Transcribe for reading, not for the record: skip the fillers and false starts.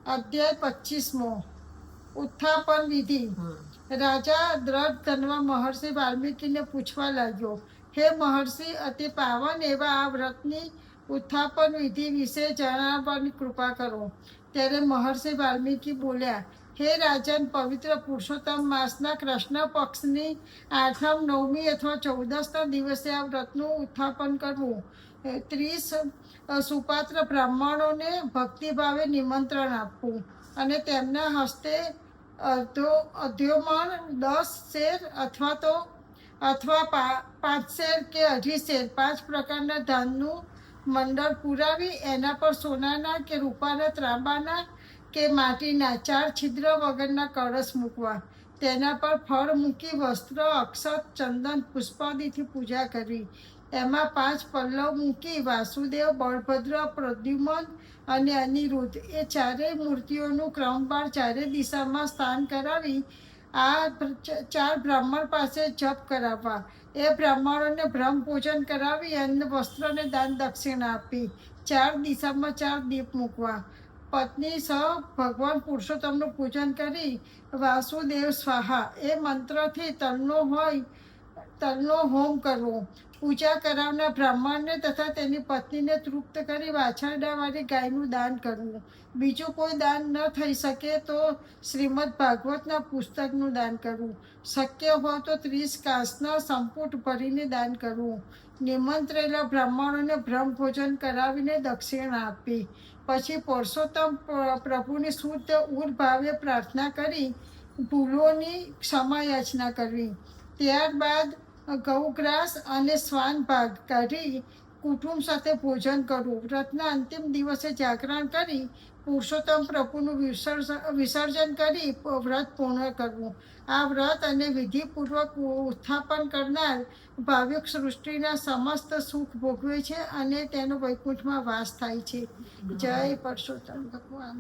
અધ્યાય 25મો ઉત્થાપન વિધિ. રાજા દ્રઢ ધનવા મહર્ષિ વાલ્મીકીને પૂછવા લાગ્યો, હે મહર્ષિ, અતિ પાવન એવા આ વ્રતની ઉત્થાપન વિધિ વિશે જણાવવાની કૃપા કરો. ત્યારે મહર્ષિ વાલ્મીકી બોલ્યા, હે રાજન, પવિત્ર પુરુષોત્તમ માસના કૃષ્ણ પક્ષની 8મ, 9મી અથવા 14ના દિવસે આ વ્રતનું ઉત્થાપન કરવું. 30 સુપાત્ર બ્રાહ્મણોને ભક્તિભાવે નિમંત્રણ આપવું અને તેમના હસ્તે અધ્યોમણ 10 શેર અથવા 5 શેર કે 2.5 શેર 5 પ્રકારના ધાનનું મંડળ પુરાવી એના પર સોનાના કે રૂપાના, ત્રાંબાના કે માટીના 4 છિદ્ર વગરના કળશ મૂકવા. તેના પર ફળ મૂકી વસ્ત્ર, અક્ષત, ચંદન, પુષ્પાદિથી પૂજા કરવી. એમાં 5 પલ્લવ મૂકી વાસુદેવ, બળભદ્ર, પ્રદ્યુમન અને અનિરુદ્ધ એ 4 મૂર્તિઓનું ક્રમવાર 4 દિશામાં સ્થાન કરાવી આ 4 બ્રાહ્મણ પાસે જપ કરાવવા. એ બ્રાહ્મણોને બ્રહ્મ પૂજન કરાવી અન્ન, વસ્ત્ર અને દાન દક્ષિણા આપી. 4 દિશામાં 4 દીપ મૂકવા. પત્ની સહ ભગવાન પુરુષોત્તમનું પૂજન કરી વાસુદેવ સ્વાહા એ મંત્રથી તલનો હોમ કરવો. પૂજા કરાવનાર બ્રાહ્મણને તથા તેની પત્નીને તૃપ્ત કરી વાછરડાવાળી ગાયનું દાન કરવું. બીજું કોઈ દાન ન થઈ શકે તો શ્રીમદ ભાગવતના પુસ્તકનું દાન કરવું. શક્ય હોય તો 30 કાંસના સંપુટ ભરીને દાન કરવું. નિમંત્રેલા બ્રાહ્મણોને બ્રહ્મ ભોજન કરાવીને દક્ષિણા આપી. પછી પુરુષોત્તમ પ્રભુની શુદ્ધ ઉર ભાવે પ્રાર્થના કરી ભૂલોની ક્ષમા યાચના કરવી. ત્યારબાદ ગૌગ્રાસ અને શ્વાન ભાગ કાઢી કુટુંબ સાથે ભોજન કરવું. વ્રતના અંતિમ દિવસે જાગરણ કરી પુરુષોત્તમ પ્રભુનું વિસર્જન કરી વ્રત પૂર્ણ કરવું. આ વ્રત અને વિધિપૂર્વક ઉત્થાપન કરનાર ભાવિક સૃષ્ટિના સમસ્ત સુખ ભોગવે છે અને તેનો વૈકુંઠમાં વાસ થાય છે. જય પુરુષોત્તમ ભગવાન.